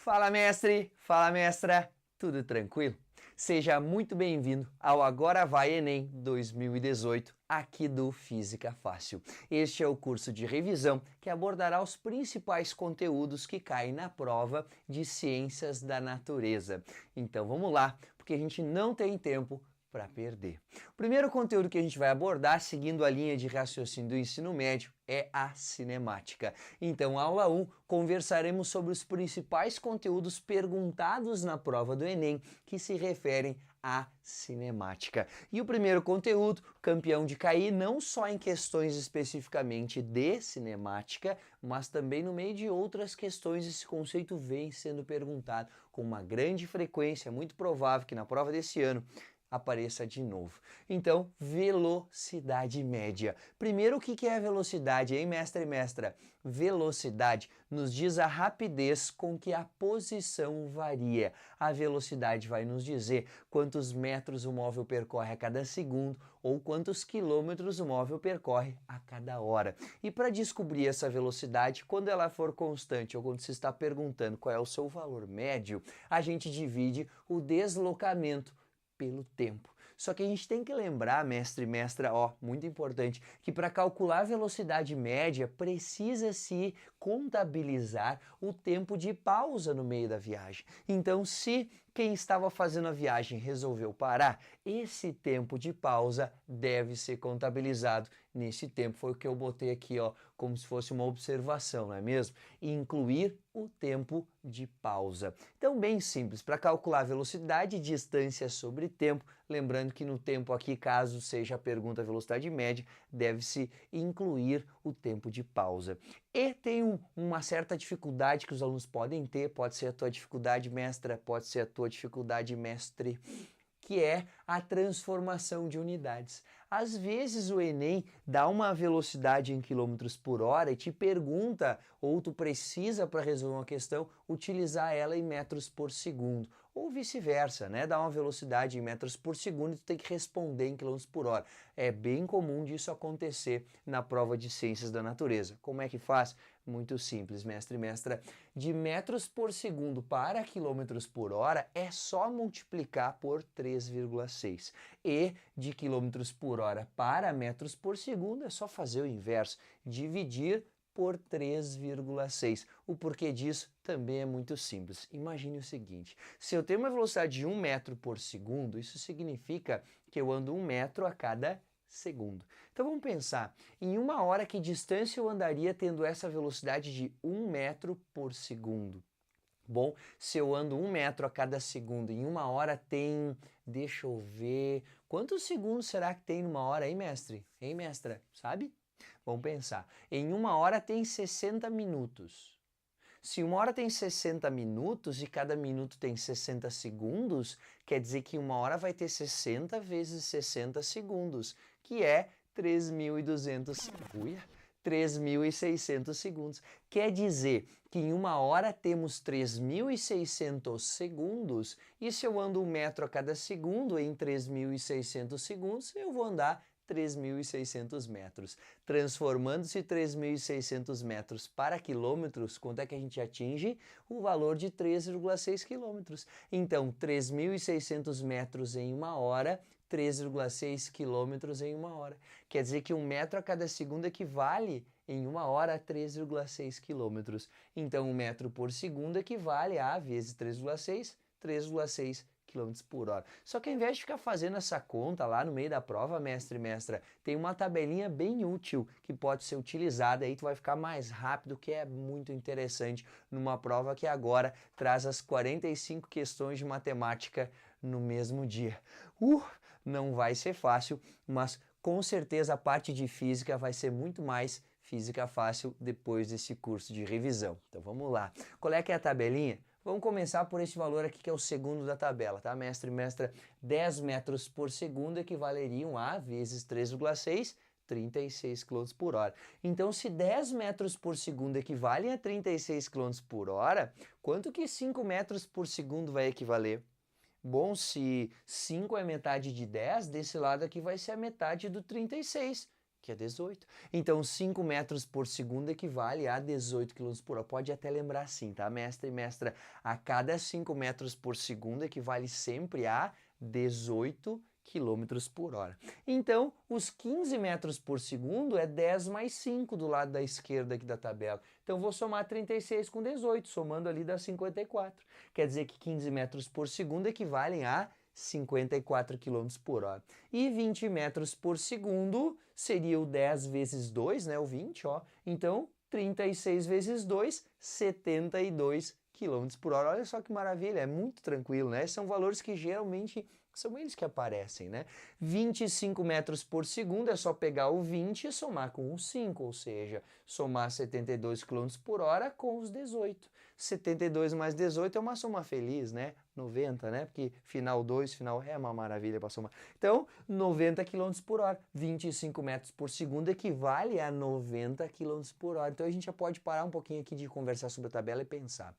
Fala mestre, fala mestra, tudo tranquilo? Seja muito bem-vindo ao Agora Vai Enem 2018, aqui do Física Fácil. Este é o curso de revisão que abordará os principais conteúdos que caem na prova de Ciências da Natureza. Então vamos lá, porque a gente não tem tempo para perder. O primeiro conteúdo que a gente vai abordar, seguindo a linha de raciocínio do ensino médio, é a cinemática. Então, aula 1, conversaremos sobre os principais conteúdos perguntados na prova do Enem que se referem à cinemática. E o primeiro conteúdo, campeão de cair não só em questões especificamente de cinemática, mas também no meio de outras questões esse conceito vem sendo perguntado com uma grande frequência, muito provável que na prova desse ano apareça de novo. Então, velocidade média. Primeiro, o que é a velocidade, hein, mestre e mestra? Velocidade nos diz a rapidez com que a posição varia. A velocidade vai nos dizer quantos metros o móvel percorre a cada segundo ou quantos quilômetros o móvel percorre a cada hora. E para descobrir essa velocidade, quando ela for constante ou quando se está perguntando qual é o seu valor médio, a gente divide o deslocamento pelo tempo. Só que a gente tem que lembrar, mestre e mestra, muito importante, que para calcular a velocidade média precisa-se contabilizar o tempo de pausa no meio da viagem. Então, se quem estava fazendo a viagem resolveu parar, esse tempo de pausa deve ser contabilizado. Nesse tempo foi o que eu botei aqui, como se fosse uma observação, não é mesmo? E incluir o tempo de pausa. Então, bem simples, para calcular a velocidade, distância sobre tempo, lembrando que no tempo aqui, caso seja a pergunta velocidade média, deve-se incluir o tempo de pausa. E tem uma certa dificuldade que os alunos podem ter, pode ser a tua dificuldade mestra, pode ser a tua dificuldade mestre, que é a transformação de unidades. Às vezes o Enem dá uma velocidade em quilômetros por hora e te pergunta, ou tu precisa para resolver uma questão, utilizar ela em metros por segundo. Ou vice-versa, né? Dá uma velocidade em metros por segundo e tu tem que responder em quilômetros por hora. É bem comum disso acontecer na prova de Ciências da Natureza. Como é que faz? Muito simples, mestre e mestra. De metros por segundo para quilômetros por hora é só multiplicar por 3,6. E de quilômetros por hora para metros por segundo é só fazer o inverso, dividir por 3,6. O porquê disso também é muito simples. Imagine o seguinte, se eu tenho uma velocidade de 1 metro por segundo, isso significa que eu ando 1 metro a cada segundo. Então vamos pensar, em uma hora que distância eu andaria tendo essa velocidade de 1 metro por segundo? Bom, se eu ando 1 metro a cada segundo, em uma hora tem, deixa eu ver, quantos segundos será que tem numa hora, hein, mestre? Hein, mestra? Sabe? Vamos pensar. Em uma hora tem 60 minutos. Se uma hora tem 60 minutos e cada minuto tem 60 segundos, quer dizer que uma hora vai ter 60 vezes 60 segundos, que é 3.200. 3.600 segundos. Quer dizer que em uma hora temos 3.600 segundos e se eu ando 1 metro a cada segundo em 3.600 segundos, eu vou andar 3.600 metros. Transformando-se 3.600 metros para quilômetros, quanto é que a gente atinge? O valor de 3,6 quilômetros. Então, 3.600 metros em uma hora, 3,6 quilômetros em uma hora. Quer dizer que 1 metro a cada segundo equivale em uma hora a 3,6 quilômetros. Então, 1 metro por segundo equivale a vezes 3,6, 3,6 km por hora. Só que ao invés de ficar fazendo essa conta lá no meio da prova, mestre e mestra, tem uma tabelinha bem útil que pode ser utilizada, aí tu vai ficar mais rápido, que é muito interessante numa prova que agora traz as 45 questões de matemática no mesmo dia. Não vai ser fácil, mas com certeza a parte de física vai ser muito mais física fácil depois desse curso de revisão. Então vamos lá. Qual é que é a tabelinha? Vamos começar por esse valor aqui que é o segundo da tabela, tá, mestre e mestra? 10 metros por segundo equivaleriam a vezes 3,6, 36 km por hora. Então, se 10 metros por segundo equivalem a 36 km por hora, quanto que 5 metros por segundo vai equivaler? Bom, se 5 é metade de 10, desse lado aqui vai ser a metade do 36, que é 18. Então, 5 metros por segundo equivale a 18 km por hora. Pode até lembrar assim, tá, mestre e mestra? A cada 5 metros por segundo equivale sempre a 18 km por hora. Então, os 15 metros por segundo é 10 mais 5 do lado da esquerda aqui da tabela. Então, vou somar 36 com 18, somando ali dá 54. Quer dizer que 15 metros por segundo equivalem a 54 km por hora. E 20 metros por segundo seria o 10 vezes 2, né, o 20, ó. Então, 36 vezes 2, 72 km por hora. Olha só que maravilha, é muito tranquilo, né? São valores que geralmente são eles que aparecem, né? 25 metros por segundo é só pegar o 20 e somar com o 5, ou seja, somar 72 km por hora com os 18. 72 mais 18 é uma soma feliz, né? 90, né? Porque final 2, final é uma maravilha para somar. Então, 90 km por hora. 25 metros por segundo equivale a 90 km por hora. Então, a gente já pode parar um pouquinho aqui de conversar sobre a tabela e pensar.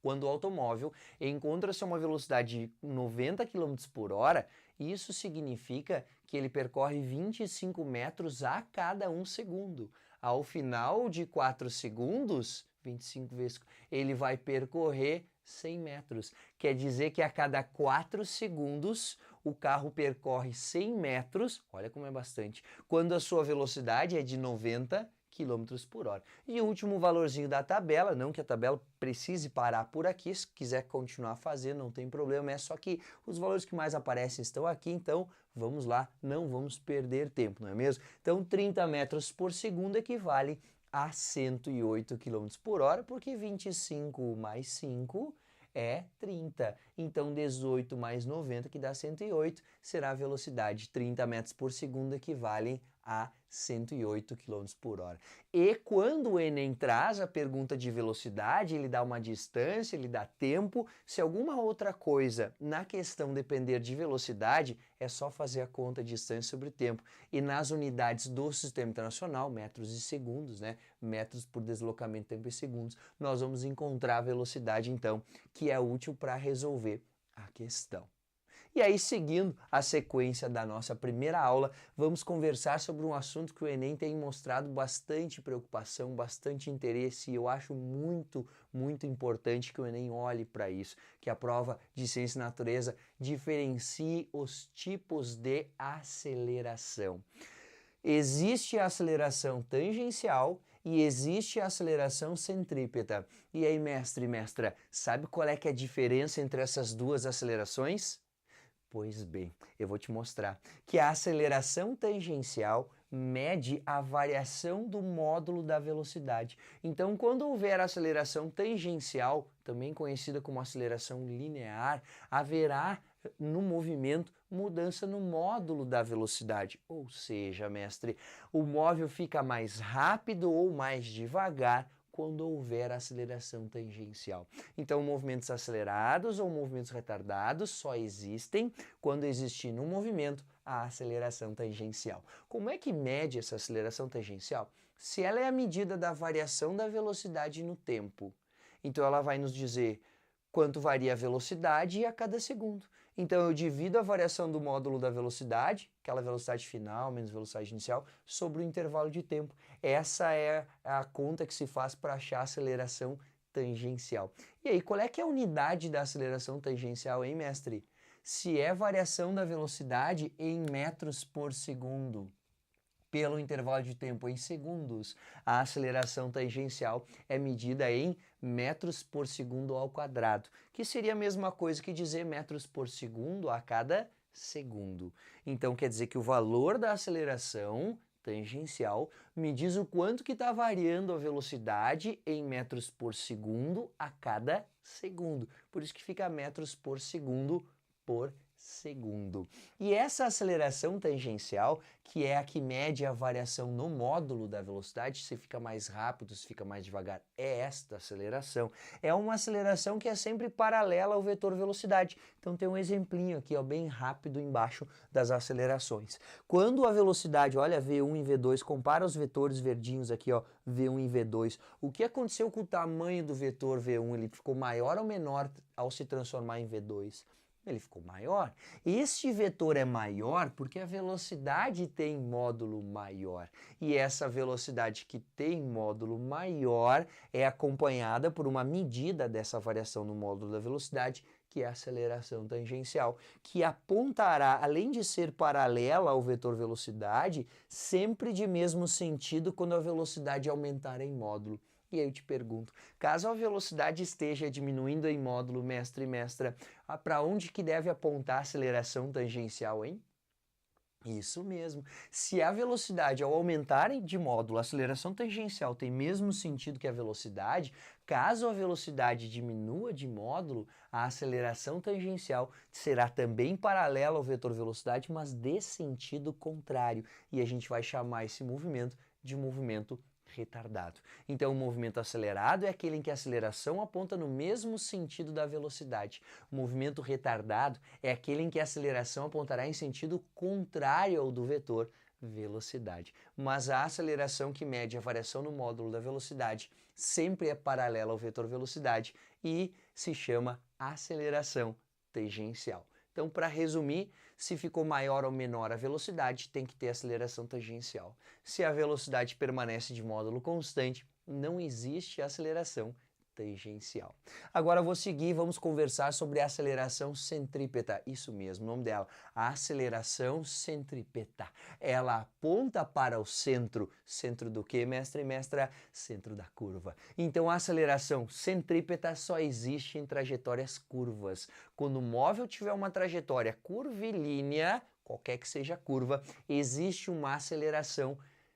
Quando o automóvel encontra-se a uma velocidade de 90 km por hora, isso significa que ele percorre 25 metros a cada 1 segundo. Ao final de 4 segundos, 25 vezes, ele vai percorrer 100 metros. Quer dizer que a cada 4 segundos o carro percorre 100 metros, olha como é bastante, quando a sua velocidade é de 90 km por hora. E o último valorzinho da tabela, não que a tabela precise parar por aqui, se quiser continuar fazendo, não tem problema, é só que os valores que mais aparecem estão aqui, então vamos lá, não vamos perder tempo, não é mesmo? Então 30 metros por segundo equivale a 108 km por hora, porque 25 mais 5 é 30. Então 18 mais 90, que dá 108, será a velocidade. 30 metros por segundo equivalem a 108 km por hora. E quando o Enem traz a pergunta de velocidade, ele dá uma distância, ele dá tempo. Se alguma outra coisa na questão depender de velocidade, é só fazer a conta de distância sobre tempo. E nas unidades do Sistema Internacional, metros e segundos, né? Metros por deslocamento, tempo e segundos, nós vamos encontrar a velocidade, então, que é útil para resolver a questão. E aí, seguindo a sequência da nossa primeira aula, vamos conversar sobre um assunto que o Enem tem mostrado bastante preocupação, bastante interesse, e eu acho muito importante que o Enem olhe para isso, que a prova de Ciência e Natureza diferencie os tipos de aceleração. Existe a aceleração tangencial e existe a aceleração centrípeta. E aí, mestre e mestra, sabe qual é que é a diferença entre essas duas acelerações? Pois bem, eu vou te mostrar que a aceleração tangencial mede a variação do módulo da velocidade. Então, quando houver aceleração tangencial, também conhecida como aceleração linear, haverá no movimento mudança no módulo da velocidade. Ou seja, mestre, o móvel fica mais rápido ou mais devagar quando houver aceleração tangencial. Então, movimentos acelerados ou movimentos retardados só existem quando existir no movimento a aceleração tangencial. Como é que mede essa aceleração tangencial? Se ela é a medida da variação da velocidade no tempo, então ela vai nos dizer quanto varia a velocidade a cada segundo. Então eu divido a variação do módulo da velocidade, aquela velocidade final menos velocidade inicial, sobre o intervalo de tempo. Essa é a conta que se faz para achar a aceleração tangencial. E aí, qual é que é a unidade da aceleração tangencial, hein, mestre? Se é variação da velocidade em metros por segundo, pelo intervalo de tempo em segundos, a aceleração tangencial é medida em metros por segundo ao quadrado, que seria a mesma coisa que dizer metros por segundo a cada segundo. Então quer dizer que o valor da aceleração tangencial me diz o quanto que está variando a velocidade em metros por segundo a cada segundo. Por isso que fica metros por segundo por segundo. E essa aceleração tangencial, que é a que mede a variação no módulo da velocidade, se fica mais rápido, se fica mais devagar, é esta aceleração. É uma aceleração que é sempre paralela ao vetor velocidade. Então tem um exemplinho aqui, ó, bem rápido embaixo das acelerações. Quando a velocidade, olha, V1 e V2, compara os vetores verdinhos aqui, ó, V1 e V2. O que aconteceu com o tamanho do vetor V1? Ele ficou maior ou menor ao se transformar em V2? Ele ficou maior. Este vetor é maior porque a velocidade tem módulo maior. E essa velocidade que tem módulo maior é acompanhada por uma medida dessa variação no módulo da velocidade, que é a aceleração tangencial, que apontará, além de ser paralela ao vetor velocidade, sempre de mesmo sentido quando a velocidade aumentar em módulo. E aí eu te pergunto, caso a velocidade esteja diminuindo em módulo, mestre e mestra, para onde que deve apontar a aceleração tangencial, hein? Isso mesmo. Se a velocidade, ao aumentar de módulo, a aceleração tangencial tem mesmo sentido que a velocidade, caso a velocidade diminua de módulo, a aceleração tangencial será também paralela ao vetor velocidade, mas de sentido contrário. E a gente vai chamar esse movimento de movimento retardado. Então, o movimento acelerado é aquele em que a aceleração aponta no mesmo sentido da velocidade. O movimento retardado é aquele em que a aceleração apontará em sentido contrário ao do vetor velocidade. Mas a aceleração que mede a variação no módulo da velocidade sempre é paralela ao vetor velocidade e se chama aceleração tangencial. Então, para resumir, se ficou maior ou menor a velocidade, tem que ter aceleração tangencial. Se a velocidade permanece de módulo constante, não existe aceleração tangencial. Agora vou seguir e vamos conversar sobre a aceleração centrípeta. Isso mesmo, o nome dela, a aceleração centrípeta. Ela aponta para o centro. Centro do que, mestre e mestra? Centro da curva. Então a aceleração centrípeta só existe em trajetórias curvas. Quando o móvel tiver uma trajetória curvilínea, qualquer que seja a curva, existe uma aceleração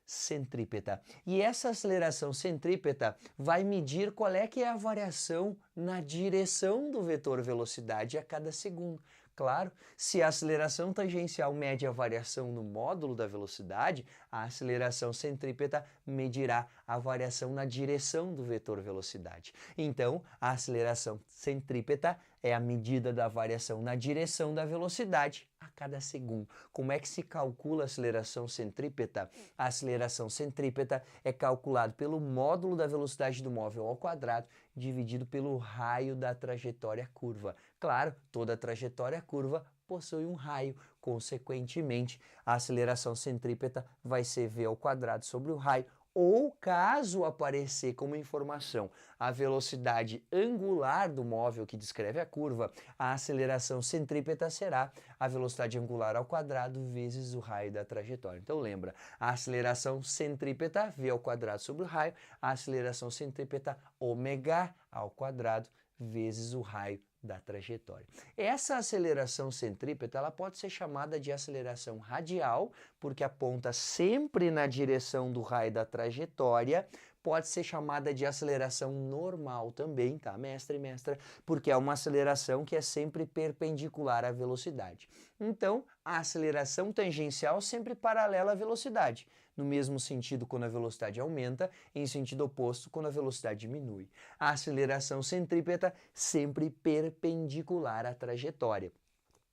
centrípeta. E essa aceleração centrípeta vai medir qual é que é a variação na direção do vetor velocidade a cada segundo. Claro, se a aceleração tangencial mede a variação no módulo da velocidade, a aceleração centrípeta medirá a variação na direção do vetor velocidade. Então, a aceleração centrípeta é a medida da variação na direção da velocidade a cada segundo. Como é que se calcula a aceleração centrípeta? A aceleração centrípeta é calculada pelo módulo da velocidade do móvel ao quadrado dividido pelo raio da trajetória curva. Claro, toda trajetória curva possui um raio. Consequentemente, a aceleração centrípeta vai ser v ao quadrado sobre o raio, ou caso aparecer como informação a velocidade angular do móvel que descreve a curva, a aceleração centrípeta será a velocidade angular ao quadrado vezes o raio da trajetória. Então lembra, a aceleração centrípeta v ao quadrado sobre o raio, a aceleração centrípeta ômega ao quadrado vezes o raio da trajetória. Essa aceleração centrípeta ela pode ser chamada de aceleração radial, porque aponta sempre na direção do raio da trajetória. Pode ser chamada de aceleração normal também, tá, mestre e mestra? Porque é uma aceleração que é sempre perpendicular à velocidade. Então, a aceleração tangencial sempre paralela à velocidade. No mesmo sentido quando a velocidade aumenta, em sentido oposto quando a velocidade diminui. A aceleração centrípeta sempre perpendicular à trajetória.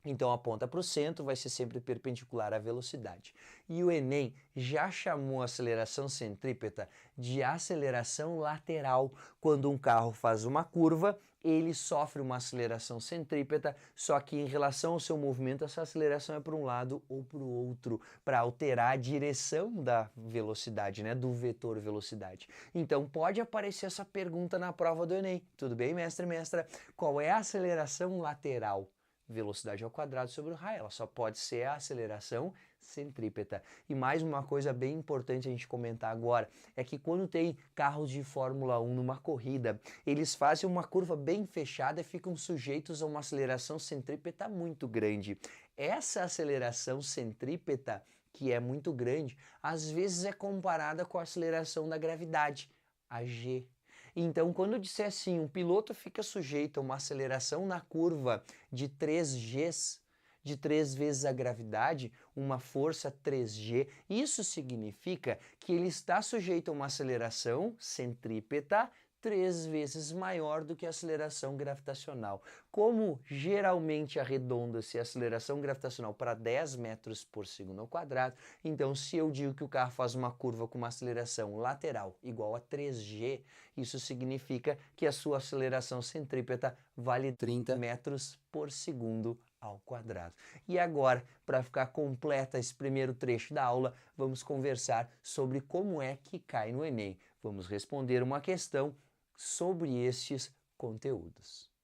Então aponta para o centro, vai ser sempre perpendicular à velocidade. E o Enem já chamou a aceleração centrípeta de aceleração lateral. Quando um carro faz uma curva, ele sofre uma aceleração centrípeta, só que em relação ao seu movimento, essa aceleração é para um lado ou para o outro, para alterar a direção da velocidade, né, do vetor velocidade. Então pode aparecer essa pergunta na prova do Enem. Tudo bem, mestre e mestra? Qual é a aceleração lateral? Velocidade ao quadrado sobre o raio, ela só pode ser a aceleração centrípeta. E mais uma coisa bem importante a gente comentar agora, é que quando tem carros de Fórmula 1 numa corrida, eles fazem uma curva bem fechada e ficam sujeitos a uma aceleração centrípeta muito grande. Essa aceleração centrípeta, que é muito grande, às vezes é comparada com a aceleração da gravidade, a g. Então, quando eu disser assim, um piloto fica sujeito a uma aceleração na curva de 3Gs, de 3 vezes a gravidade, uma força 3G, isso significa que ele está sujeito a uma aceleração centrípeta 3 vezes maior do que a aceleração gravitacional. Como geralmente arredonda-se a aceleração gravitacional para 10 metros por segundo ao quadrado, então se eu digo que o carro faz uma curva com uma aceleração lateral igual a 3g, isso significa que a sua aceleração centrípeta vale 30 metros por segundo ao quadrado. E agora, para ficar completa esse primeiro trecho da aula, vamos conversar sobre como é que cai no Enem. Vamos responder uma questão sobre estes conteúdos.